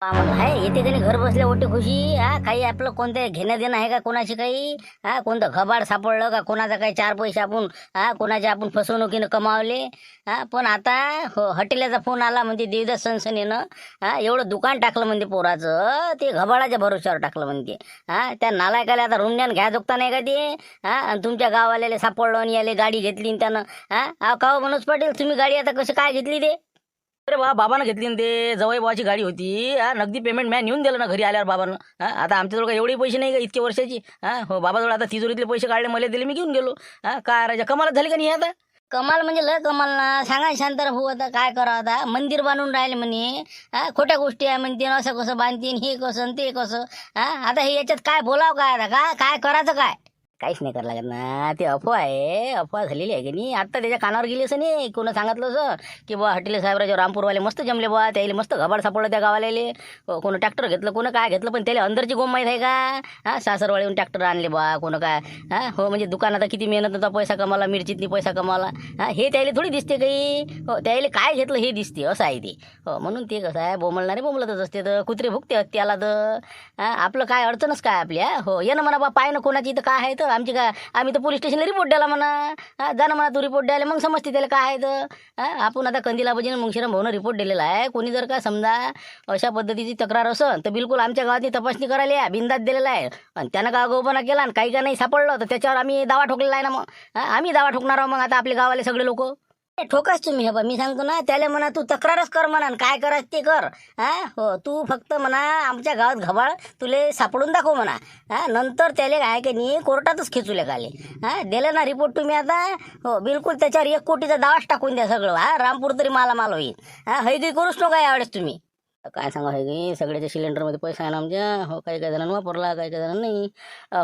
म्हणलं आहे येते काही घर बसल्या ओटी खुशी. काही आपलं कोणतं घेणं देणं आहे का कोणाची काही? कोणतं घबाड सापडलं का कोणाचा काही चार पैसे आपण कोणाचे आपण फसवणुकीनं कमावले. पण आता हॉटेलाचा फोन आला म्हणते देवदास सनसनीनं. एवढं दुकान टाकलं म्हणते पोराचं, ते घबाडाच्या भरोश्यावर टाकलं म्हणते. त्या नालायकाला आता रुमण्यान घ्या जोगता नाही का ते. आणि तुमच्या गावाल्याला सापडलं आणि याले गाडी घेतली आणि त्यानं. का हो मनोज पाटील, तुम्ही गाडी आता कशी काय घेतली ते? अरे बाबानं घेतली ना ते जवळ बाबाची गाडी होती. नगदी पेमेंट मी नेऊन दिलं ना घरी आल्यावर बाबानं. आता आमच्याजवळ काही एवढे पैसे नाही का इतके वर्षाची. हो बाबाजवळ आता तिजोरीतले पैसे काढले, मला दिले, मी घेऊन गेलो. काय राजा कमालच झाली का नाही आता? कमाल म्हणजे लय कमाल ना. सांगा शांतर भाऊ, आता काय करावं? आता मंदिर बांधून राहिले म्हणे. खोट्या गोष्टी आहे म्हणते, असं कसं बांधतीन, हे कसं आणि ते कसं. आता हे याच्यात काय बोलावं काय? आता काय करायचं काय? काहीच नाही करावं लागत ना. ते अफवा आहे, अफवा झालेली आहे की नाही. आत्ता त्याच्या कानावर गेली असं नाही, कोणं सांगितलं असं की बा हॉटेल साहेबराजे रामपूरवाले मस्त जमले बा, त्याला मस्त घबाड सापडलं त्या गावाले. कोणं ट्रॅक्टर घेतलं, कोणं काय घेतलं, पण त्याला अंदरची गोम माहीत आहे का? सासरवाडीहून ट्रॅक्टर आणले बा कोणं काय. हो म्हणजे दुकानात किती मेहनत होता, पैसा कमावला, मिरचीतनी पैसा कमावला. हे त्याला थोडी दिसते काही. हो त्याला काय घेतलं हे दिसते, असं आहे ते. हो म्हणून ते कसं आहे, बोंबलणारे बोंबलतच असते, तर कुत्रे भुकते हत्याला तर. आपलं काय अडचणच काय आपल्या. हो ये ना म्हणा बा, पाय ना कोणाची इथं काय आहे तर. आमची काय, आम्ही तर पोलीस स्टेशनला रिपोर्ट द्याला म्हणा. जा ना म्हणा तू रिपोर्ट द्यायला, मग समजते त्याला काय आहे तर. आपण आता कंदिलाबाजीनं मुंगशिराम भाऊनं रिपोर्ट दिलेला आहे. कोणी जर का समजा अशा पद्धतीची तक्रार असेल तर बिलकुल आमच्या गावातली तपासणी करायला या, बिंदात दिलेला आहे. आणि त्यानं का आगाऊपणा केला आणि काही का नाही सापडलं तर त्याच्यावर आम्ही दावा ठोकलेला आहे ना. मग आम्ही दावा ठोकणार आहोत मग आता आपले गावाले सगळे लोक. ठोकाच तुम्ही. हे बा मी सांगतो ना त्याला म्हणा, तू तक्रारच कर म्हणा, काय करायचं ते कर. हो तू फक्त म्हणा आमच्या गावात घबाड तुले सापडून दाखव म्हणा. नंतर त्याला काय की नाही कोर्टातच खेचूले काले. दिलं ना रिपोर्ट तुम्ही आता. हो बिलकुल त्याच्यावर 1 कोटीचा दावाच टाकून द्या सगळं. रामपूर तरी मालामाल होईल. हैदी करूच नका यावेळेस तुम्ही. काय सांगा हे की सगळ्याच्या सिलेंडरमध्ये पैसा आहे ना आमच्या. हो काही काही जणांना वापरला, काही काही जणांना नाही.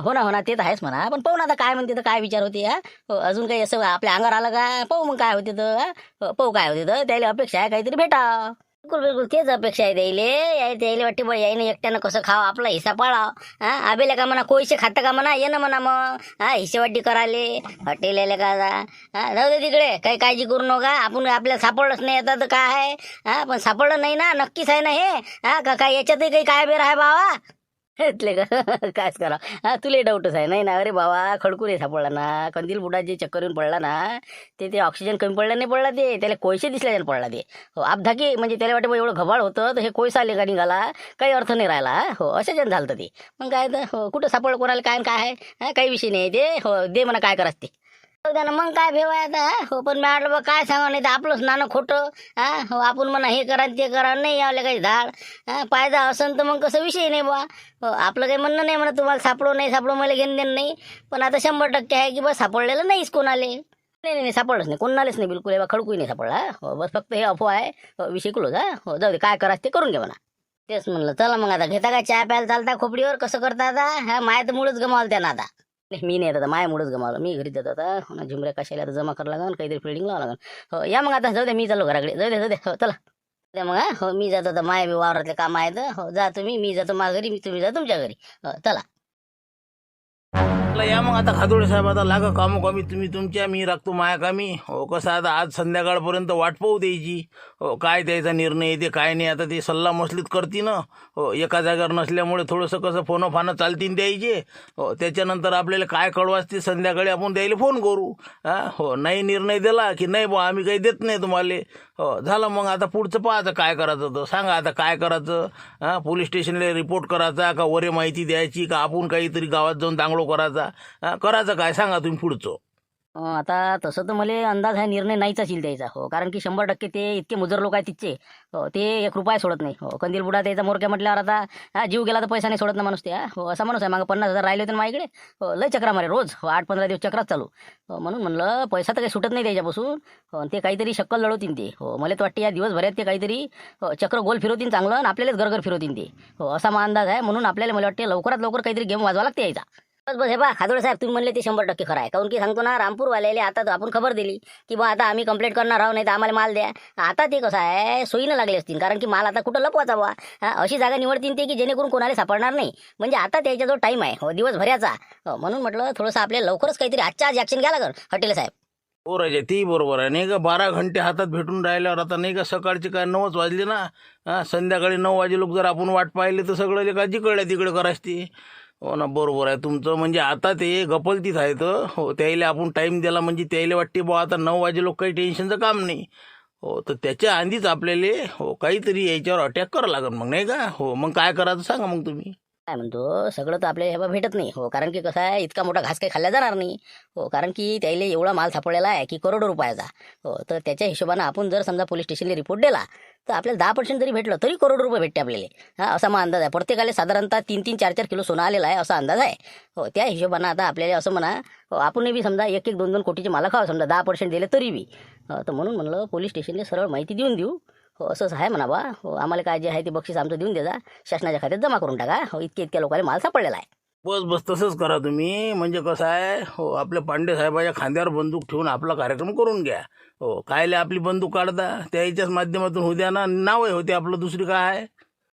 हो ना ते तर आहेच म्हणा. पण पाहू ना आता काय म्हणते तर, काय विचार होते. हो अजून काही असं आपल्या अंगावर आलं का? पाहू मग काय होते तर. पाहू काय होते तर. त्याला अपेक्षा आहे काहीतरी भेटा. बिलकुल बिलकुल तेच अपेक्षा आहे त्याला वाटते बा यायनं एकट्यानं कसं खावं, आपला हिस्सा पाळाव. आबेला का म्हणा कोयसे खातं का म्हणा, ये ना म्हणा मग. हिशेवाटी करायले हॉटेल यायला का जाऊ दे तिकडे, काही काळजी करू नका. आपण आपल्याला सापडलंच नाही आता तर काय आहे. पण सापडलं नाही ना, नक्कीच आहे ना हे. का काय याच्यातही काही काय बेर आहे बाबा? घेतले का? कायच करा. तुला डाऊटच आहे नाही ना. अरे बाबा खडकूर सापडला ना, कंदील बुडा जे चक्कर येऊन पडला ना, ते ऑक्सिजन कमी पडला नाही पडला, ते त्याला कोळसे दिसल्याने पडला ते. हो अपघाती म्हणजे त्याला वाटतं एवढं घबाड होतं तर हे कोळसा आले का निघाला, काही अर्थ नाही राहिला. हो अशाच्यानं झालं ते. मग काय तर हो कुठं सापडलं कोणाला काय काय आहे. काही विषय नाही ते. हो दे म्हणा काय करायचं ते. ना मग काय भेवाय आता. हो पण मॅडम बा काय सांगा, नाही तर आपलंच नाणं खोटं. हो आपण म्हणा हे करा ते करा, नाही यावले काही झाड. फायदा असन तर मग कसं विषय नाही बा. हो आपलं काही म्हणणं नाही म्हणा तुम्हाला सापडो नाही सापडो मला घेणं देणं नाही. पण आता 100% आहे की बस सापडलेलं नाहीच कोणाले. नाही नाही सापडलंच नाही कोणालाच नाही बिलकुल. बा खडकूही नाही सापडला. हो बस फक्त हे अफवा आहे. विषय क्लोज. हो जाऊ दे, काय करायचं ते करून घ्या म्हणा. तेच म्हणलं चला मग आता घेता काय चहा प्यायला चालता खोपडीवर, कसं करता आता? माय तर मुळच गमावलं त्यानं आता. नाही मी नाही आता मायामुळेच गमावलं. मी घरी जातो आता. ना झुमऱ्या कशाला आता जमा करावं लागेल, काहीतरी फिल्डिंग लावावं लागेल. हो या मग आता जाऊ द्या, मी चाललो घराकडे. जाऊ दे हो चला द्या मग. हो मी जातो आता, माया बी वावरातले काम आहेत. हो जा तुम्ही, मी जातो माझ्या घरी, तुम्ही जा तुमच्या घरी. हो चला. या मग आता खादोडे साहेब, आता लागा कामो कमी, तुम्ही तुमच्या, मी राखतो माया कामी. हो कसं आता आज संध्याकाळपर्यंत वाट पाहू द्यायची. हो काय द्यायचा निर्णय येते काय नाही, आता ते सल्ला मसलीत करती ना. हो एका जागेवर नसल्यामुळे थोडंसं कसं फोन फानं चालतीन द्यायचे. हो त्याच्यानंतर आपल्याला काय कळवाच ते संध्याकाळी आपण द्यायला फोन करू. हो नाही निर्णय दिला की नाही बा आम्ही काही देत नाही तुम्हाला. हो झालं मग आता पुढचं पाहायचं काय करायचं तर सांगा आता काय करायचं. पोलीस स्टेशनला रिपोर्ट करायचा का वरे माहिती द्यायची का आपण काहीतरी गावात जाऊन दांगडो करायचा. करायचं काय सांगा तुम्ही पुढचं. आता तसं तर मला अंदाज आहे निर्णय नाहीच असेल द्यायचा. हो कारण की 100% ते इतके मुजर लोक आहेत तिथचे. हो ते 1 रुपया सोडत नाही. हो कंदील बुडा त्याचा मोरक्या म्हटल्यावर आता जीव गेला तर पैसा नाही सोडत ना माणूस ते. हो असा माणूस आहे. मागं 50,000 राहिले होते ना माझ्याकडे. हो लय चक्रा मारे रोज. हो 8-15 दिवस चक्राच चालू. हो म्हणून म्हणलं पैसा तर काही सुटत नाही त्याच्यापासून. हो ते काहीतरी शक्कल लढवतील ते. हो मला तर वाटते या दिवसभरात ते काहीतरी चक्र गोल फिरवतील चांगलं, आणि आपल्यालाच गरगर फिरवतील ते. हो असा माझा अंदाज आहे. म्हणून आपल्याला मला वाटते लवकरात लवकर काहीतरी गेम वाजवा लागते यायचा. बस बस हे बा खादोडे साहेब, तुम्ही म्हणले ते 100% खरं आहे. काऊन की सांगतो ना, रामपूरवाल्याला आता आपण खबर दिली की बा आता आम्ही कंप्लेंट करणार आहोत, नाही तर आम्हाला माल द्या. आता ते कसं आहे सोयीनं लागले असतील, कारण की माल आता कुठं लपवायचा बा. अशी जागा निवडतील ते की जेणेकरून कोणाला सापडणार नाही. म्हणजे आता त्याच्याजवळ टाईम आहे. हो दिवसभराचा. हो म्हणून म्हटलं थोडंसं आपल्याला लवकरच काहीतरी आजच्या आज ॲक्शन घ्या लागेल हॉटेल साहेब. पोराच्या तेही बरोबर आहे नाही का. 12 घंटे हातात भेटून राहिल्यावर आता नाही का सकाळचे काय 9च वाजले ना. संध्याकाळी 9 वाजे लोक जर आपण वाट पाहिले तर सगळं जे काय जिकडल्या तिकडे करायचं ते. हो ना, बरोबर आहे तुमचं. म्हणजे आता ते गपलतीत आहेत. हो, त्याला आपण टाईम दिला म्हणजे त्याला वाटते बा आता 9 वाजे लोक काही टेन्शनचं काम नाही. हो, तर त्याच्या आधीच आपल्याला काहीतरी याच्यावर अटॅक करावं लागेल मग नाही का. हो, मग काय करायचं सांगा मग तुम्ही. काय म्हणतो सगळं तर आपल्याला ह्या भेटत नाही. हो, कारण की कसं आहे इतका मोठा घास काही खाल्ला जाणार नाही. हो, कारण की त्याला एवढा माल सापडलेला आहे की करोडो रुपयाचा. हो, तर त्याच्या हिशोबानं आपण जर समजा पोलीस स्टेशनला रिपोर्ट दिला तर आपल्याला 10% जरी भेटलं तरी करोड रुपये भेटते आपल्याला. असा मग अंदाज आहे. प्रत्येकाला साधारणतः 3-3, 4-4 किलो सोनं आलेला आहे असा अंदाज आहे. हो, त्या हिशोबानं आता आपल्याला असं म्हणा आपणही बी समजा 1-1, 2-2 कोटीचे माल खावं समजा 10% दिले तरी बी. तर म्हणून म्हणलं पोलीस स्टेशनला सरळ माहिती देऊन देऊ. हो, असंच आहे म्हणा बा. हो, आम्हाला काय जे आहे ते बक्षीस आमचं देऊन द्या, शासनाच्या खात्यात जमा करून टाका. हो, इतक्या लोकांना माल सापडलेला आहे. बस बस तसंच करा तुम्ही. म्हणजे कसं आहे हो, आपल्या पांडे साहेबाच्या खांद्यावर बंदूक ठेवून आपला कार्यक्रम करून घ्या. हो, कायले आपली बंदूक काढता त्याच्याच माध्यमातून होऊ द्या ना. नावही होते आपलं, दुसरी काय आहे.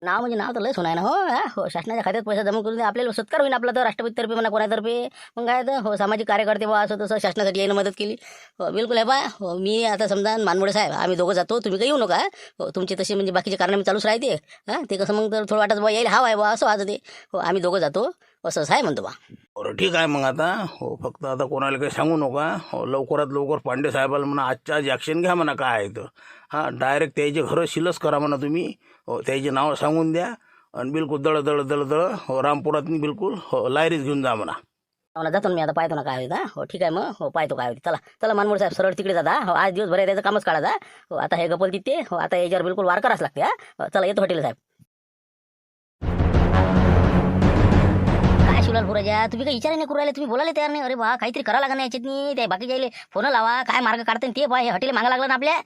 नाव म्हणजे नाव तर लय सोनं आहे ना. हो, शासनाच्या खात्यात पैसा जमा करून आपल्याला सत्कार होईल आपला तर राष्ट्रपतीतर्फे म्हणा कोणातर्फे. मग काय तर हो, सामाजिक कार्यकर्ते बा असं तसं शासनासाठी यायला मदत केली. हो, बिलकुल आहे बा. हो, मी आता समजा मानमोडे साहेब आम्ही दोघं जातो, तुम्ही काही येऊ नका. हो, तुमचे तसे म्हणजे बाकीचे कारनामे चालूच राहते. ते कसं मग तर थोडं वाटत बा यायला हवा आहे बा असं वाजते. हो, आम्ही दोघं जातो असंच आहे म्हणतो बा. बरं ठीक आहे मग आता. हो, फक्त आता कोणाला काही सांगू नका. हो, लवकरात लवकर पांडे साहेबाला म्हणा आजच्या आज ॲक्शन घ्या म्हणा काय आहे तर. डायरेक्ट त्याचे घरं शिलच करा म्हणा तुम्ही. हो, त्याचे नाव सांगून द्या आणि बिलकुल दळ दळ दळ दळ हो रामपुरातनी बिलकुल हो लायरीच घेऊन जा म्हणा. हो ना, जातो ना मी आता. पाहतो ना काय होतं. हो, ठीक आहे मग. हो, पाहतो काय होते. चला चला मानमोड साहेब सरळ तिकडे जाता. हो, आज दिवसभर आहे त्याचं कामच काढा. हो, आता हे गपल तिथे. हो, आता याच्यावर बिलकुल वार करावंच लागते. हो, चला येतो हॉटेल साहेब. काय शिवलाल भुराजा तुम्ही काही विचार नाही करू राहिले. तुम्ही बोलायला तयार नाही. अरे बा काहीतरी करा लागणार याच्यात नाही. ते बाकी जायले फोन लावा काय मार्ग काढते ते पहा. हे हॉटेल मागा लागलं ना आपल्या.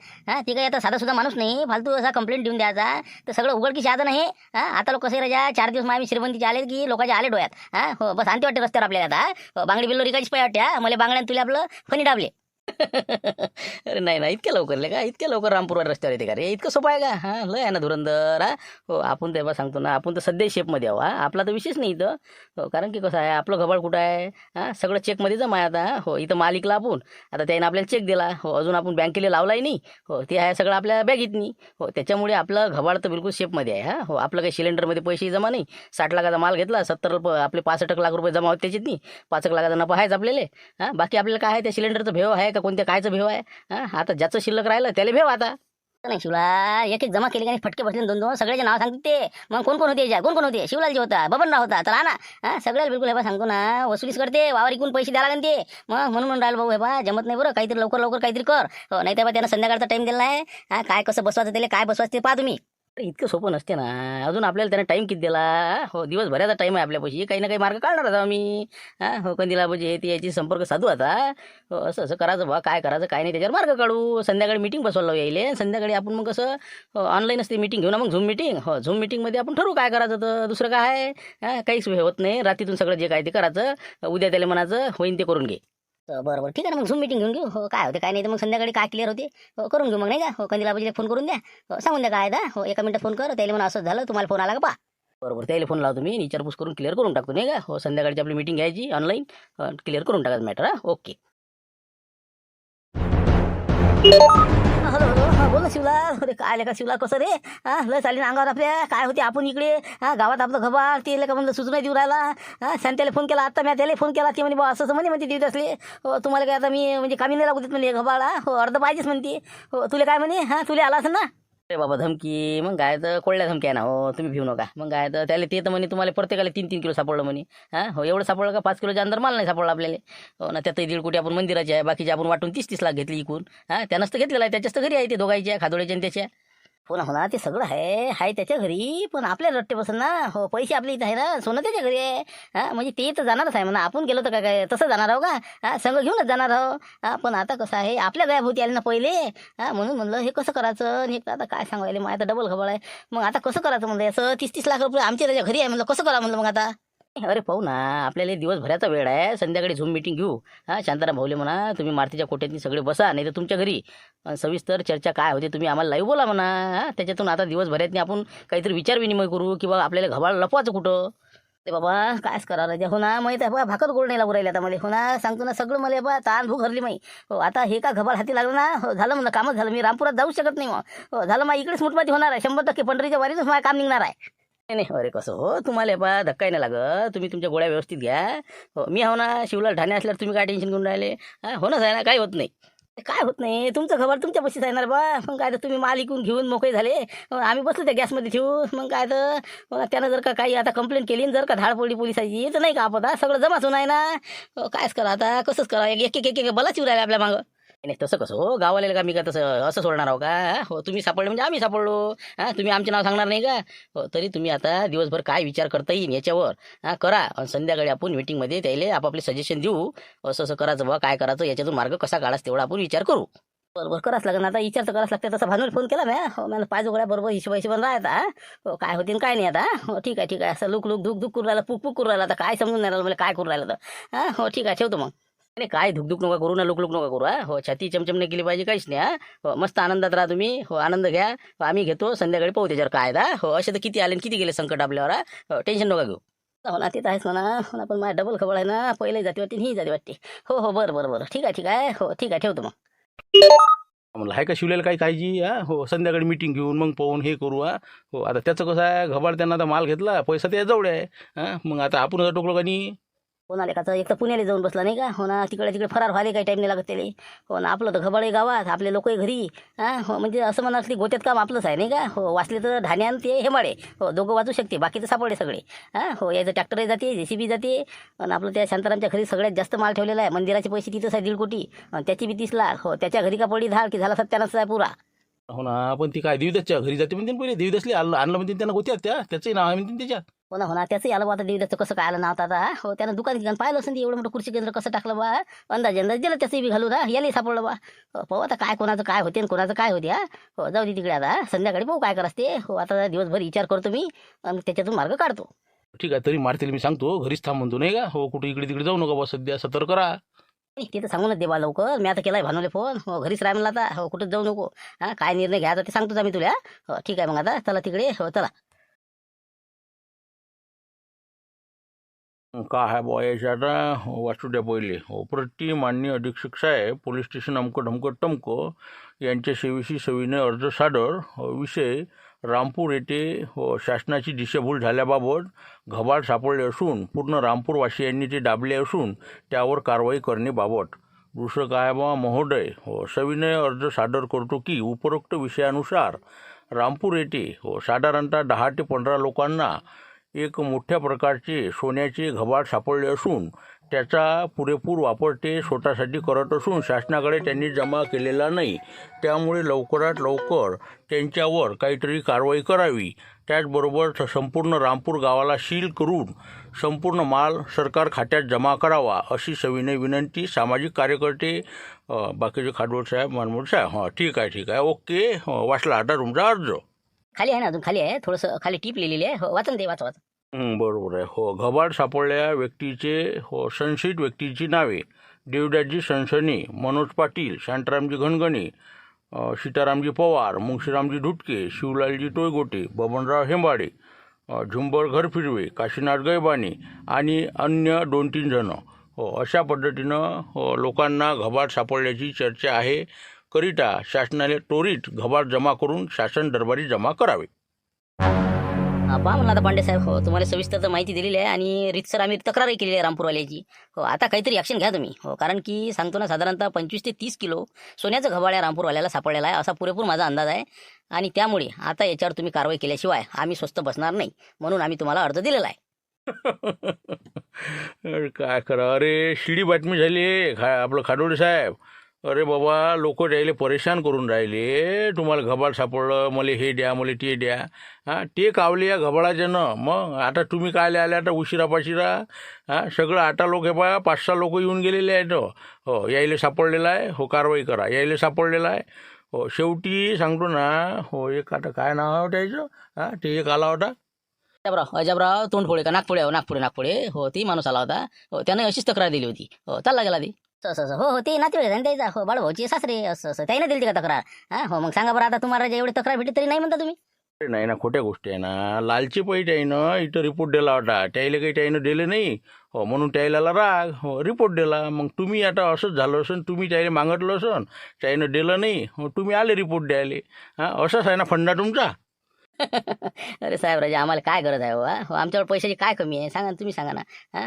ते काही आता साधा सुद्धा माणूस नाही. फालतू असा कंप्लेंट देऊन द्यायचा तर सगळं उघडकीस यायचं नाही. आता लोक कसे राजा 4 दिवस आम्ही श्रीमंतीचे आले की लोकांचे आले डोळ्यात. हो, बस आणते वाटते रस्त्यावर आपल्याला आता. बांगडी बिल्लो रिकाचीच पाय वाटते. मला बांगड्यान तुला आपलं फणी डाबले. अरे नाही नाही इतक्या लवकर का इतक्या लवकर रामपूर रस्त्यावर येते का रे. इतकं सोपं आहे का. लय आहे ना धुरंदर. हो, आपण तेव्हा सांगतो ना आपण तर सध्या शेपमध्ये आहो. आपला तर विशेष नाही इथं. हो, कारण की कसं आहे आपलं घबाड कुठं आहे. सगळं चेकमध्ये जमा आहे आता. हो, इथं मालिकला आपण आता त्याने आपल्याला चेक दिला. हो, अजून आपण बँकेला लावलाही नाही. हो, ते आहे सगळं आपल्या बॅगेत नाही. हो, त्याच्यामुळे आपलं घबाड तर बिलकुल शेपमध्ये आहे. हो, आपलं काही सिलेंडरमध्ये पैसे जमा नाही. 60 लाखाचा माल घेतला 70 आपले 65 लाख रुपये जमा होते त्याच्यात नाही. 5 लाखाचा नफा आहेच आपल्याला. बाकी आपल्याला काय आहे त्या सिलेंडरचं भेव आहे का कोणत्या कायचं भेव आहे. आता ज्याचं शिल्लक राहिलं त्याला भेव आता नाही. शिवला एक एक जमा केले का फटके बसले 2-2 सगळ्याचे नाव सांगते ते. मग कोण कोण होते कोण कोण होते. शिवलालजी होता, बबनराव होता. चला ना सगळ्याला बिलकुल हे बा सांगतो ना वसुलीच करते. वावर इकून पैसे द्यायला लागते ते. मग म्हणून राहिलो भाऊ हे बा जमत नाही बरं. काहीतरी लवकर लवकर काहीतरी कर. हो, नाही तर बा त्यानं संध्याकाळचा टाइम दिला आहे. काय कसं बसवायचं त्याला काय बसवायचं ते पहा तुम्ही. इतकं सोपं नसते ना. अजून आपल्याला त्याने टाईम किती दिला. हो, दिवसभराचा टाईम आहे आपल्यापाशी. काही ना काही मार्ग काढणार आता आम्ही. हो, कंदिला म्हणजे ते याची संपर्क साधू आता. हो, असं असं करायचं बा काय करायचं काय नाही त्याच्यावर मार्ग काढू. संध्याकाळी मीटिंग बसवायला यायले. संध्याकाळी आपण मग कसं ऑनलाईन असते मीटिंग घेऊ ना मग झूम मीटिंग. हो, झूम मीटिंगमध्ये आपण ठरवू काय करायचं तर दुसरं काय आहे. काहीच होत नाही. रात्रीतून सगळं जे काय ते करायचं. उद्या त्याला म्हणायचं होईन ते करून घे. बरं बरं ठीक आहे ना मग झूम मीटिंग घेऊन घेऊ. हो, काय होते काय नाही तर मग संध्याकाळी काय क्लिअर होते. हो, करून घेऊ मग नाही का. हो, कंदिला बाजीला फोन करून द्या. हो, सांगून द्या काय हो 1 मिनिटात फोन कर त्याला म्हणून असं झालं तुम्हाला फोन आला का पा. बरोबर त्याला फोन लावतो मी विचारपूस करून क्लिअर करून टाकतो नाही का. हो, संध्याकाळची आपली मीटिंग घ्यायची ऑनलाईन क्लिअर करून टाकायचं मॅटर. ओके. हॅलो हॅलो बोल ना शिवला. अरे काय का शिवला कसं रे. लय चालेल अंगावर आपल्या काय होते आपण इकडे गावात आपलं घबाड ते का म्हणलं सुचना देऊ राहिला. त्याला फोन केला आता मी त्याला फोन केला ते म्हणे बा असं म्हणते देत असले. हो, तुम्हाला काय आता मी म्हणजे कामी नाही लागू देत म्हणजे घबाड. हो, अर्ध पाहिजेच म्हणते. हो, तुला काय म्हणे तुला आला असेल ना. अरे बाबा धमकी मग काय तर कोळल्या धमकी आहे ना. हो, तुम्ही भिऊ नका. मग काय तर त्याला ते तर म्हणे तुम्हाला प्रत्येकाला 3-3 किलो सापडलं म्हणे. हो, एवढं सापडलं का 5 किलोच्या अंदर माल नाही सापडला आपल्याला. हो ना, त्यातही 1.5 कोटी आपण मंदिराचे आहे. बाकीचे आपण वाटून 30-30 लाख घेतली इकून. त्यानंच तर घेतलेला आहे. त्याच्याच तर घरी आहे ते दोघांच्या खादोळ्याच्या आणि त्याच्या. हो ना ते सगळं आहे त्याच्या घरी. पण आपल्याला रट्टे बसन ना. हो, पैसे आपल्या इथं आहे ना. सोनं त्याच्या घरी आहे. म्हणजे ते तर जाणारच आहे म्हणा. आपण गेलो तर काय तसं जाणार आहो का. संघ घेऊनच जाणार आहो. पण आता कसं आहे आपल्या गायभोवती आले ना पहिले. म्हणून म्हणलं हे कसं करायचं. हे आता काय सांगायला मग आता डबल खबर आहे. मग आता कसं करायचं म्हणलं असं 30-30 लाख रुपये आमच्या त्याच्या घरी आहे म्हणलं कसं करा म्हणलं मग आता. अरे पाहू ना आपल्याला दिवसभराचा वेळ आहे. संध्याकाळी झूम मीटिंग घेऊ. शांताराम भाऊले म्हणा तुम्ही मारुतीच्या कोट्यातनी सगळे बसा नाही तर तुमच्या घरी सविस्तर चर्चा काय होते तुम्ही आम्हाला लाईव्ह बोला म्हणा. त्याच्यातून आता दिवसभरातनी आपण काहीतरी विचार विनिमय करू किंवा आपल्याला घबाड लपवायचं कुठं. ते बाबा कायच करा राजा हो ना माहीत आहे बा भाकर गोड नाही लागू राहिले आता मला हो ना सांगतो ना सगळं मला बा ताण भूक हरली माही हो आता हे का घबाड हाती लागलं ना हो झालं म्हणलं कामच झालं मी रामपुरात जाऊ शकत नाही मग हो झालं मग इकडेच मुठमाती होणार आहे 100% पंढरीच्या वारीतच माझं काम निघणार आहे नाही नाही अरे कसं हो तुम्हाला बा धक्काही नाही लागत तुम्ही तुमच्या गोळ्या व्यवस्थित घ्या हो मी हो ना शिवलाल ठाणे असल्यावर तुम्ही काय टेन्शन घेऊन राहिले हो ना ना काही होत नाही काय होत नाही तुमचं खबर तुमच्या पशीच आहे ना रे बा मग काय तर तुम्ही माल इकून घेऊन मोकळे झाले आम्ही बसलो त्या गॅसमध्ये ठेवून मग काय तर त्यानं जर का काही आता कंप्लेंट केली जर का धाड पडली पोलिसाची तर नाही का आपण सगळं जमाच होणार आहे ना कायच करा आता कसंच करा एक एक एक एक बलाच येऊ राहिले आपल्या मागं नाही तसं कसं हो गावाला का मी का तसं असं सोडणार आहो का हो तुम्ही सापडले म्हणजे आम्ही सापडलो तुम्ही आमचे नाव सांगणार नाही का हो तरी तुम्ही आता दिवसभर काय विचार करता येईल याच्यावर करा आणि संध्याकाळी आपण मीटिंगमध्ये त्याला आपापले सजेशन देऊ असं असं करायचं बा काय करायचं याच्यातून मार्ग कसा काढायचा तेवढा आपण विचार करू बरोबर करावंच लागेल आता विचार तर करावंच लागते तसं भानूला फोन केला मी हो मला पाय जोगड्या बरोबर हिशोबाशी राहता हो काय होतील काय नाही आता हो ठीक आहे असं लुक लुक धुक धुक करून राहिला पुक पुक करून राहिला आता काय समजून नाही राहिलं मला काय करून राहिलं तर हो ठीक आहे ठेवतो मग नाही काय धुकधुक नका करू ना लुक लुक नका करू हो छाती चमचम नाही केली पाहिजे काहीच नाही हो मस्त आनंदात राहा तुम्ही हो आनंद घ्या आम्ही घेतो संध्याकाळी पाहू त्याच्यावर काय हो असे तर किती आले किती गेले संकट आपल्यावर हो टेन्शन नका घेऊ हो ना ते तर आहेच म्हणा पण माझ्या डबल खबर आहे ना पहिले जाते वाटते ही जाते वाटते हो बरं ठीक आहे हो ठीक आहे ठेवतो मग म्हणलं आहे का शिवलेलं काही काळजी हो संध्याकाळी मीटिंग घेऊन मग पाहून हे करू हो आता त्याचं कसं आहे घबाड त्यांना आता माल घेतला पैसा त्या जवळ आहे मग आता आपण जर टोकलो का नाही हो ना लेखाचं एक तर पुण्याला जाऊन बसला नाही का हो ना तिकडे फरार व्हायला काही टाईम नाही लागत त्याला हो ना आपलं तर घबाळे गावात आपले लोकही घरी हो म्हणजे असं म्हणा असली गोत्यात काम आपलंच आहे नाही का हो वाचले तर ढाण्यान ते हेमाडे हो दोघं वाचू शकते बाकी तर सापडले सगळे हो याचं ट्रॅक्टरही जाते JCB जाते आणि आपलं त्या शांतारामच्या घरी सगळ्यात जास्त माल ठेवलेला आहे मंदिराचे पैसे तिथंच आहे 1.5 कोटी आणि त्याची बी 30 लाख हो त्याच्या घरी का पडली धाड की झाला सत्यानाश आहे पुरा हो ना पण ती काय देवीदासच्या घरी जाते म्हणते पहिले देवीदासली आणलं म्हणते त्यांना गोत्यात त्याचंही नाव आहे म्हणते त्याच्यात हो ना त्याचंही आलं बा आता देवीदाचं कसं काय आलं नाव आता हो त्यानं दुकान ठिकाण पाहिलं असं एवढं मोठं खुर्ची केंद्र कसं टाकलं बा अंदाज दिलं त्याचंही बी घालू यालाही सापडलं बा पाहू आता काय कोणाचं काय होते आणि कोणाचं काय होते हो जाऊ दे तिकडे आता संध्याकाळी पाहू काय करायचं ते हो आता दिवसभर विचार करतो मी आणि त्याच्यातून मार्ग काढतो ठीक आहे तरी मारतील मी सांगतो घरीच थांब म्हणतो नाही का हो कुठे इकडे तिकडे जाऊ नका बा सध्या सतर्क करा ते तर सांगूनच दे बा लवकर मी आता केलाय भानवले फोन हो घरीच राह म्हणला आता हो कुठेच जाऊ नको काय निर्णय घ्यायचा ते सांगतोच आम्ही तुला हो ठीक आहे मग आता चला तिकडे हो चला काय आहे बुवा याच्यात वाचू द्या पहिले हो प्रति माननीय अधीक्षक साहेब पोलीस स्टेशन अमकं ढमकं टमकं यांच्या सेवेशी सविनय अर्ज सादर विषय रामपूर येथे शासनाची दिशाभूल झाल्याबाबत घबाड सापडले असून पूर्ण रामपूरवासियांनी ते दाबले असून त्यावर कारवाई करण्याबाबत दुसरं काय बा महोदय सविनय अर्ज सादर करतो की उपरोक्त विषयानुसार रामपूर येथे साधारणतः 10 ते 15 लोकांना एक मोठ्या प्रकारचे सोन्याचे घबाड सापडले असून त्याचा पुरेपूर वापर ते स्वतःसाठी करत असून शासनाकडे त्यांनी जमा केलेला नाही त्यामुळे लवकरात लवकर त्यांच्यावर काहीतरी कारवाई करावी त्याचबरोबर संपूर्ण रामपूर गावाला सील करून संपूर्ण माल सरकार खात्यात जमा करावा अशी सविनय विनंती सामाजिक कार्यकर्ते बाकीचे खाडवळ साहेब मानमोड साहेब ठीक आहे ओके वाचला आता तुमचा अर्ज खाली आहे ना अजून खाली आहे थोडंसं खाली टीप लिहिलेली आहे हो वाचन दे वाच बरोबर आहे घबाड सापडलेल्या व्यक्तीचे संशयित व्यक्तीची नावे देवदासजी सणसणे मनोज पाटील शांतारामजी घनगणे सीतारामजी पवार मुंशीरामजी ढुटके शिवलालजी टोयगोटे बबनराव हेंबाडे झुंबर घरफिरवे काशीनाथ गैबाने आणि अन्य 2-3 जण अशा पद्धतीनं लोकांना घबाड सापडल्याची चर्चा आहे करिता शासनाने त्वरित घबाड जमा करून शासन दरबारी जमा करावे पहा म्हणलं आता पांडे साहेब हो तुम्हाला सविस्तर तर माहिती दिलेली आहे आणि रीतसर आम्ही तक्रारही केलेली आहे रामपूरवाल्याची हो आता काहीतरी ॲक्शन घ्या तुम्ही हो कारण की सांगतो ना साधारणतः 25 ते 30 किलो सोन्याचं घबाड या रामपूरवाल्याला सापडलेला आहे असा पुरेपूर माझा अंदाज आहे आणि त्यामुळे आता याच्यावर तुम्ही कारवाई केल्याशिवाय आम्ही स्वस्त बसणार नाही म्हणून आम्ही तुम्हाला अर्ज दिलेला आहे काय करा अरे शिडी बातमी झाली आपलं खाडोळे साहेब अरे बाबा लोक राहिले परेशान करून राहिले तुम्हाला घबाड सापडलं मला हे द्या मला ते द्या ते कावले या घबाडाच्यानं मग आता तुम्ही काय आले आता उशिरा सगळं आता लोक हे बा 5-6 लोक येऊन गेलेले आहेत हो यायला सापडलेला आहे कारवाई करा यायला सापडलेला आहे शेवटी सांगतो ना एक आता काय नाव त्याचं ते एक आला होता अजबराव तोंडफोडे का नागपुडे हो ती माणूस आला होता हो त्याने अशीच तक्रार दिली होती हो चालला गेला ती असं हो ते नातेवाईक द्यायचा हो बाळभाऊची सासरे असं त्याने दिली का तक्रार हो मग सांगा बरं आता तुम्हाला एवढी तक्रार भेटली तरी नाही म्हणता तुम्ही अरे नाही ना, खोट्या गोष्टी आहे ना. लालची पैठ आहे ना, इथं रिपोर्ट दिला होता, त्याला काही त्यानं दिले नाही. हो म्हणून त्याला राग, हो रिपोर्ट दिला. मग तुम्ही आता असंच झालं असन, तुम्ही त्याला मागितलं असन, त्यानं दिलं नाही, हो तुम्ही आले रिपोर्ट द्यायले. हां असंच आहे ना फंडा तुमचा. अरे साहेब राजा, आम्हाला काय गरज आहे हो आमच्यावर पैशाची काय कमी आहे सांगा ना, तुम्ही सांगा ना.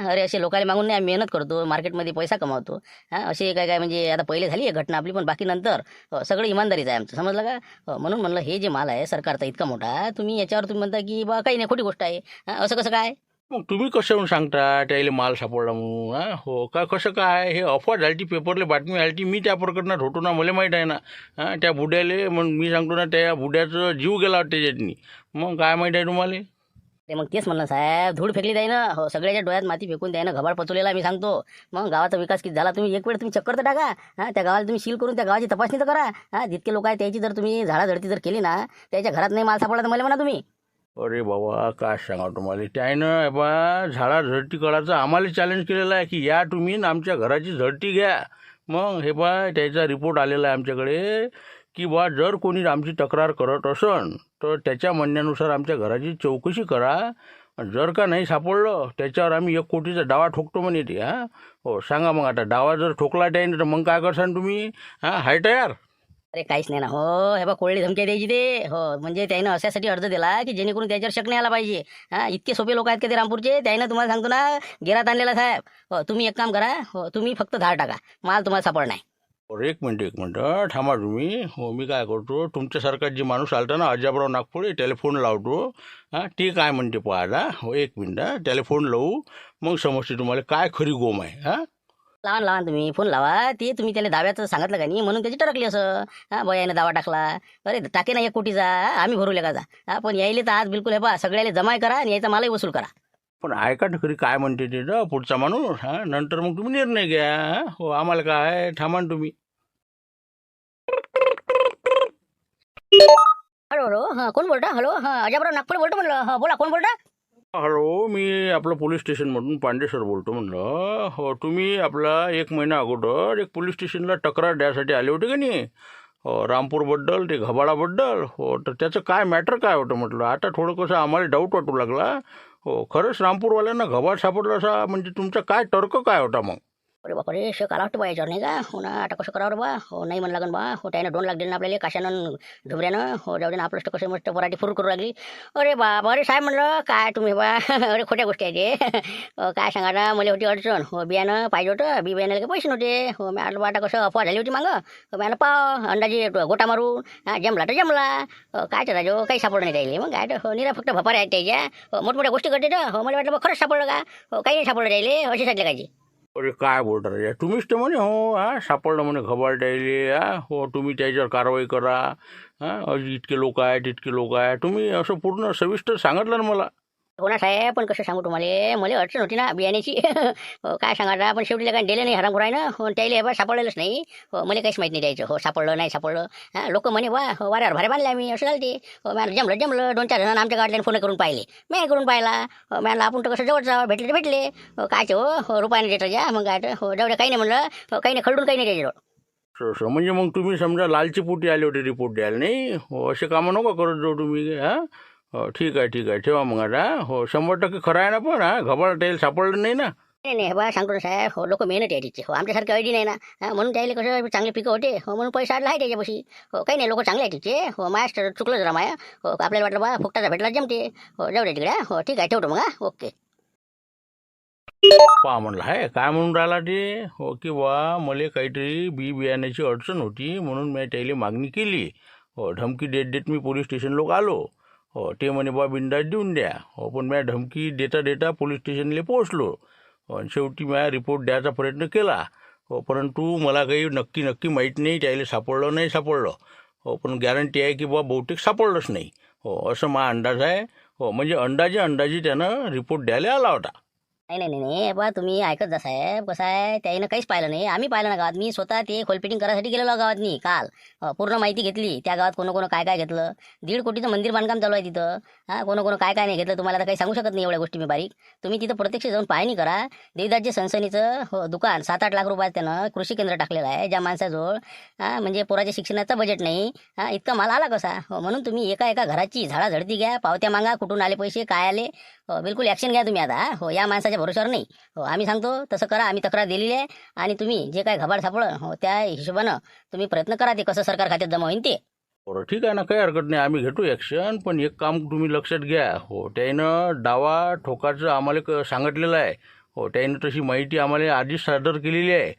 अरे असे लोकांना मागून नाही आम्ही मेहनत करतो, मार्केटमध्ये पैसा कमावतो. असे काय काय म्हणजे आता पहिले झाली आहे घटना आपली, पण बाकी नंतर सगळं इमानदारीच आहे आमचं, समजलं का. म्हणून म्हणलं हे जे माल आहे सरकारचा इतका मोठा, तुम्ही याच्यावर तुम्ही म्हणता की बा काही नाही, खोटी गोष्ट आहे. असं कसं काय. मग तुम्ही कसं येऊन सांगता त्याला माल सापडला म्हणून. हां हो का, कसं काय, हे अफवा झाली, पेपरले बातमी आली, मी त्या प्रकरणात होतो ना, मला माहीत आहे ना. हां त्या बुड्याले मग मी सांगतो ना, त्या बुड्याचं जीव गेला त्याच्यातनी. मग काय माहीत आहे तुम्हाला. ते मग तेच म्हणलं साहेब, धूळ फेकली जाई ना, हो सगळ्याच्या डोळ्यात माती फेकून द्यायनं घबाड पचवलेला मी सांगतो. मग गावाचा विकास किती झाला, तुम्ही एक वेळ तुम्ही चक्कर तर टाका. त्या गावाला तुम्ही सील करून त्या गावाची तपासणी तर करा. जितके लोक आहेत त्याची जर तुम्ही झाडाझडती जर केली ना, त्याच्या घरात नाही माल सापडला तर मला म्हणा तुम्ही. अरे बाबा काय सांगा तुम्हाला, त्यानं बा झाडा झडती करायचं आम्हाला चॅलेंज केलेलं आहे की या तुम्ही न आमच्या घराची झडती घ्या. मग हे बा त्याचा रिपोर्ट आलेला आहे आमच्याकडे की बा जर कोणी आमची तक्रार करत असन तर त्याच्या म्हणण्यानुसार आमच्या घराची चौकशी करा. जर का नाही सापडलं त्याच्यावर आम्ही 1 कोटीचा दावा ठोकतो म्हणे ते. हां हो सांगा मग, आता दावा जर ठोकला त्याने तर मग काय करसान तुम्ही. हाय तयार. अरे काहीच नाही ना हो, हे बा कोळी धमकी द्यायची ते. हो म्हणजे त्यानं अशासाठी अर्ज दिला की जेणेकरून त्याच्यावर शक नाही आला पाहिजे. इतके सोपे लोक आहेत का ते रामपूरचे, त्यानं तुम्हाला सांगतो ना गेरात आणलेला साहेब. हो तुम्ही एक काम करा, हो तुम्ही फक्त धाड टाका, माल तुम्हाला सापड नाही. बरं एक मिनिट थांबा तुम्ही. हो मी काय करतो, तुमच्यासारखा जे माणूस आलता ना अजबराव नागपुरे, त्याला फोन लावतो. ते काय म्हणते पाहा. हो 1 मिनिट त्याला फोन लावू, मग समजते तुम्हाला काय खरी गोम आहे. लावा तुम्ही फोन लावा, ते तुम्ही त्याला दाव्याचं सांगितलं का नाही म्हणून त्याची टरकली असं. बयाने दावा टाकला. अरे टाके ना 1 कोटीचा, आम्ही भरू का. पण यायले तर आज बिलकुल हे बा सगळ्याला जमाय करा आणि याचा मालही वसूल करा. पण ऐका ना खरी काय म्हणते ते ना पुढचा माणूस. नंतर मग तुम्ही निर्णय घ्या. हो आम्हाला काय, थांबा ना तुम्ही. हॅलो हॅलो, कोण बोलता. हॅलो अजबराव नागपूर बोलतो म्हणलं. बोला कोण बोलता. हॅलो, मी आपलं पोलीस स्टेशनमधून पांडे सर बोलतो म्हणलं. हो तुम्ही आपला 1 महिना अगोदर एक पोलीस स्टेशनला तक्रार द्यासाठी आले होते का नाही. हो रामपूरबद्दल, ते घबाडाबद्दल. हो तर त्याचं काय मॅटर काय होतं म्हटलं. आता थोडं कसं आम्हाला डाऊट वाटू लागला. हो खरंच रामपूरवाल्यांना घबाड सापडला असा, म्हणजे तुमचा काय तर्क काय होता मग. अरे बापा रे, शक आला वाटतं बा याच्यावर नाही का. हो ना, आता कसं करावं रे बा. हो नाही म्हणलं लागन बा. हो त्यानं 2 लाख दिले ना आपल्याला काशानं ढुबऱ्यानं. हो जाऊ दे ना, आपलं कसं मस्त पराठी फुरू करू लागली. अरे बाबा अरे साहेब म्हणलं काय तुम्ही बा अरे खोट्या गोष्टी आहे ते. काय सांगा ना, मला होती अडचण. हो बियाणं पाहिजे होतं, बी बियाण्याला काही पैसे नव्हते. हो मी आलं आता कसं अफवा झाली होती मागं. हो मी आलं पाव अंदाजे गोटा मारून जमला तर जमला. काय तर राजो काही सापडलं नाही त्याला. मग काय हो निरा फक्त भपारे आहेत त्याच्या. हो मोठमोठ्या गोष्टी करते तर. हो मला वाटलं बा खरंच सापडलं का. हो काही नाही सापडलं त्याला, असे सांगितलं कायची. अरे काय बोलता रे तुम्हीच तर म्हणे. हो सापडलं म्हणे घबाड द्यायले. हो तुम्ही त्याच्यावर कारवाई करा. इतके लोक आहेत इतके लोक आहे, तुम्ही असं पूर्ण सविस्तर सांगितलं ना मला. हो ना साहेब, पण कसं सांगू तुम्हाला, मला अडचण होती ना बियाण्याची. काय सांगा पण शेवटी काय दिलं नाही हरामखोरायनं. हो त्याला हे बा सापडलेलंच नाही. हो मला काहीच माहीत नाही द्यायचं. हो सापडलं नाही सापडलं. लोक म्हणे वा हो वाऱ्यावर भारे बांधले आम्ही, असं झालं ते. हो मॅडम जमलं 2-4 जण आमच्या गावातल्याने फोन करून पाहिले. मी करून पाहिला. हो मॅडम आपण तर कसं जवळ जावं, भेटले तर भेटले. हो कायचे हो रुपयाने देतात जा. मग काय हो जाऊ द्या, काही नाही म्हणलं. हो काही नाही खरडून काही नाही त्याच्याजवळ. म्हणजे मग तुम्ही समजा लालची पोटी आले होते रिपोर्ट द्यायला नाही. हो असे कामं नका करत जाऊ तुम्ही. हो ठीक आहे ठेवा मग आता. हो 100% खरं आहे ना. पण घबाड त्याला सापडलं नाही ना. नाही नाही बा सांगतो ना साहेब. हो लोक मेहनत आहे तिचे. हो आमच्यासारखं आयडी नाही ना. म्हणून त्याला कसं चांगले पिकं होते. हो म्हणून पैसा आला आहे त्याच्यापाशी. हो काही नाही लोक चांगले आहे तिचे. हो माया चुकलं जरा माया. हो आपल्याला वाटलं बा फुकटाचा भेटला जमते. हो जाऊ दे तिकडे. हो ठीक आहे ठेवतो मग. ओके. पहा म्हणलं आहे काय म्हणून राहिला ते. हो की बा मला काहीतरी बी बियाण्याची अडचण होती म्हणून मी त्याला मागणी केली. हो धमकी देत मी पोलीस स्टेशन लोक आलो. हो ते म्हणे बा बिंदास देऊन द्या. हो पण मी धमकी देता पोलीस स्टेशनला पोहोचलो. हो शेवटी मी रिपोर्ट द्यायचा प्रयत्न केला. हो परंतु मला काही नक्की माहीत नाही त्याला सापडलं नाही सापडलं. हो पण गॅरंटी आहे की बा बहुतेक सापडलंच नाही. हो असं माझा अंदाज आहे. हो म्हणजे अंदाजे त्यानं रिपोर्ट द्यायला आला होता. नाही बा तुम्ही ऐकत जा साहेब. कसं आहे त्यानं काहीच पाहिलं नाही. आम्ही पाहिलं ना गावात. मी स्वतः ते खोलपेटिंग करायसाठी गेलेलो गावात मी काल. पूर्ण माहिती घेतली त्या गावात कोण काय काय घेतलं. 1.5 कोटीचं मंदिर बांधकाम चालू आहे तिथं. कोण काय काय नाही घेतलं तुम्हाला आता काही सांगू शकत नाही एवढ्या गोष्टी मी बारीक. तुम्ही तिथं प्रत्यक्ष जाऊन पाहणी करा. देवदासजी सनसनीचं दुकान 7-8 लाख रुपयात त्यानं कृषी केंद्र टाकलेलं आहे. ज्या माणसाजवळ म्हणजे पोराच्या शिक्षणाचं बजेट नाही इतका माल आला कसा. म्हणून तुम्ही एका घराची झाडाझडती घ्या, पावत्या मागा, कुठून आले पैसे काय आले. बिलकुल ॲक्शन घ्या तुम्ही आता. या माणसाच्या भरोशावर नाही. आम्ही सांगतो तसं करा. आम्ही तक्रार दिलेली आहे आणि तुम्ही जे काय घबाड सापडलं त्या हिशोबानं तुम्ही प्रयत्न करा ते कसं सरकार खात्यात जमा होईल ते. बरं ठीक आहे ना, काही हरकत नाही, आम्ही घेतो ॲक्शन. पण एक काम तुम्ही लक्षात घ्या. त्यानं डावा ठोकाचं आम्हाला सांगितलेलं आहे. त्यानं तशी माहिती आम्हाला आधीच सादर केलेली आहे.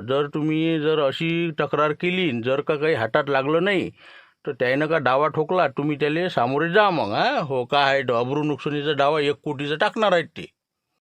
जर तुम्ही अशी तक्रार केली, जर का काही हातात लागलं नाही तर त्यानं का डावा ठोकला तुम्ही त्याला सामोरे जा मग. काय आहे अब्रू नुकसानीचा डावा 1 कोटीचा टाकणार आहेत ते.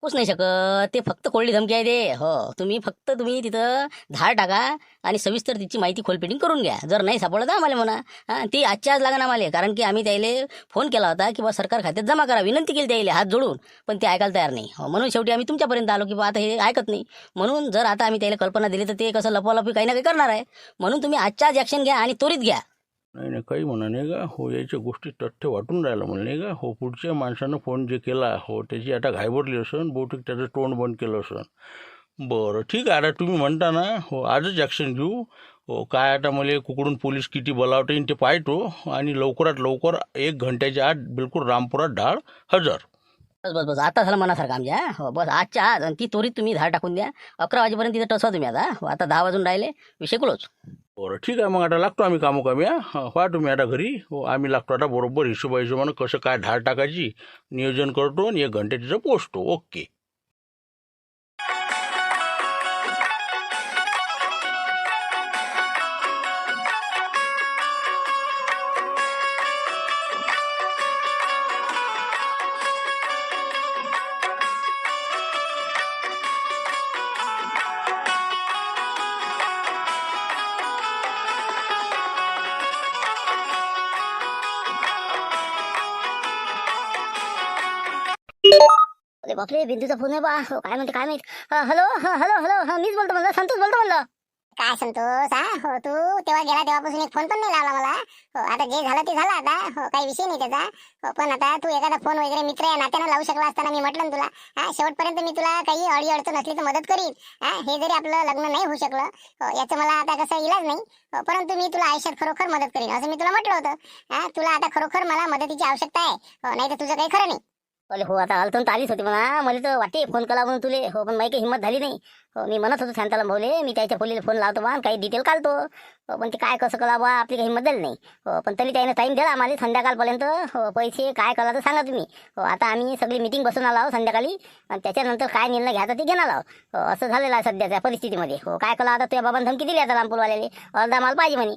होऊच नाही शकत. ते फक्त कोरडी धमकी आहे ते. तुम्ही तिथं धाड टाका आणि सविस्तर तिची माहिती खोलपेटिंग करून घ्या. जर नाही सापडलं तर आम्हाला म्हणा. ती आजच्या आज लागणार आम्हाला. कारण की आम्ही त्याला फोन केला होता की बा सरकार खात्यात जमा करा, विनंती केली त्याला हात जोडून, पण ते ऐकायला तयार नाही. म्हणून शेवटी आम्ही तुमच्यापर्यंत आलो की बा आता हे ऐकत नाही. म्हणून जर आता आम्ही त्याला कल्पना दिली तर ते कसं लपवालपी काही ना काही करणार आहे. म्हणून तुम्ही आजच्या आज ॲक्शन घ्या आणि त्वरित घ्या. नाही काही म्हणा नाही का. याच्या गोष्टी तथ्य वाटून राहिलं म्हणा नाही का. पुढच्या माणसानं फोन जे केला त्याची आता घायभरली असन, बहुतेक त्याचं तोंड बंद केलं असन. बरं ठीक आहे, आता तुम्ही म्हणता ना आजच ॲक्शन घेऊ. काय आता मला कुकडून पोलीस किती बोलावता येईल ते पाहतो आणि लवकरात लवकर 1 घंट्याच्या आत बिलकुल रामपुरात ढाळ हजर. बस आता झालं मनासारखं आमच्या. बस आजच्या आज. आणि ती त्वरित तुम्ही धाड टाकून द्या. 11 वाजेपर्यंत तिथं टसवा तुम्ही. आता 10 वाजून राहिले, विषय क्लोज. बरं ठीक आहे, मग आता लागतो आम्ही कामोकामी. व्हा तुम्ही आता घरी. आम्ही लागतो आता बरोबर हिशोबानं कसं काय ढाळ टाकायची नियोजन करतो आणि 1 घंटे तिथं पोचतो. ओके. अरे बापरे, बिंदूचा फोन आहे बा. काय म्हणते काय माहित. हॅलो हॅलो मीच बोलतो म्हणलं, संतोष बोलतो म्हणलं. काय संतोष तू तेव्हा गेला तेव्हापासून एक फोन पण नाही लावला मला. आता जे झालं ते झालं आता. काही विषय नाही त्याचा. पण आता तू एखादा फोन वगैरे मित्र या नात्यानं लावू शकला असताना मी म्हटलं ना तुला. शेवटपर्यंत मी तुला काही अडी अडचण असली तर मदत करीन. हे जरी आपलं लग्न नाही होऊ शकलं याचं मला आता कसं इलाज नाही, परंतु मी तुला आयुष्यात खरोखर मदत करीन असं मी तुला म्हटलं होतं. तुला आता खरोखर मला मदतीची आवश्यकता आहे. नाही तर तुझं काही खरं नाही. अरे आता आलतो आलीच होती म्हणा. मला तर वाटे फोन केला म्हणून तुले. पण माझी काही हिंमत झाली नाही. मी म्हणत होतो शांताला भाऊले मी त्याच्या पोलीला फोन लावतो बा, काही डिटेल काढतो. पण ते काय कसं कला बा आपली काही हिंमत झाली नाही. पण तरी त्याने टाईम दिला आम्हाला संध्याकाळपर्यंत. पैसे काय कला तर सांगा तुम्ही. आता आम्ही सगळी मीटिंग बसून आलो संध्याकाळी आणि त्याच्यानंतर काय निर्णय घ्यायचा ते घेणार आहोत. असं झालेलं आहे सध्याच्या परिस्थितीमध्ये. काय कला आता तुझ्या बाबांनी धमकी दिली आता रामपूरवाल्याने अर्धा माल पाहिजे म्हणे.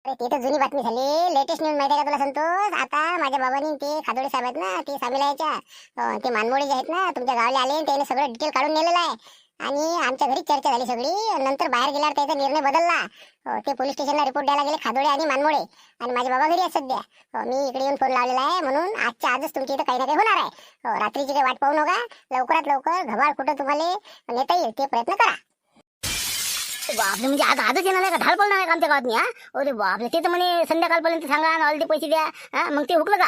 ते तर जुनी बातमी झाली. लेटेस्ट न्यूज माहिती आहे का तुला संतोष. आता माझ्या बाबांनी ते खादोडे साहेब आहेत ना, ते सामील याच्या ते मानमोडे जे आहेत ना तुमच्या गावाला आले, त्याने सगळं डिटेल काढून नेलेलं आहे. आणि आमच्या घरी चर्चा झाली सगळी. नंतर बाहेर गेल्यावर त्याचा निर्णय बदलला. ते पोलीस स्टेशनला रिपोर्ट द्यायला गेले खादोडे आणि मानमोडे. आणि माझे बाबा घरी आहेत सध्या. मी इकडे येऊन फोन लावलेला आहे. म्हणून आजच्या आजच तुमच्या इथं काही ना काही होणार आहे. रात्रीची काही वाट पाहू नका. लवकरात लवकर घबाड कुठं तुम्हाला नेता येईल ते प्रयत्न करा. बापरे, म्हणजे आता आजच येणार आहे का? ढाल पडणार आहे का आमच्या गावात? अरे बापरे, ते तर म्हणे संध्याकाळपर्यंत सांगा आणि अर्धे पैसे द्या. मग ते हुकलं का?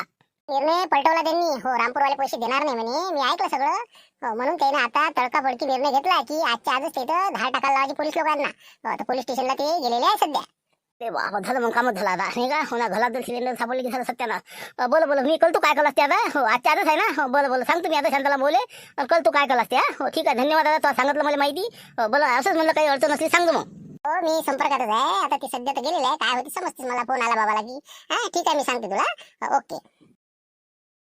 निर्णय पलटवला त्यांनी. रामपूरवाले पैसे देणार नाही म्हणे. मी ऐकलं सगळं. म्हणून त्याने आता तडकाफडकी निर्णय घेतला की आजच्या आजच तिथं धाड टाकायला लावायची पोलीस लोकांना. तर पोलीस स्टेशनला ते गेलेले आहे सध्या. ते बाबा झालं मग कामच झाला आता नाही का. ना घरात जर सिलेंडर सापडले की झालं सत्याना. बोल मी कळतो काय कलास ते आता. आजच्या आजच आहे ना. बोल सांग तुम्ही आता शांताला बोले कळतो काय कलास त्या. ठीक आहे, धन्यवाद दादा, तुला सांगितलं मला माहिती. असंच म्हणलं काही अडचण असली सांगतो मग. मी संपर्कातच आहे आता. ती सध्या तर गेलेली आहे. काय होती समजतेस मला. फोन आला बाबाला की ठीक आहे मी सांगते तुला. ओके.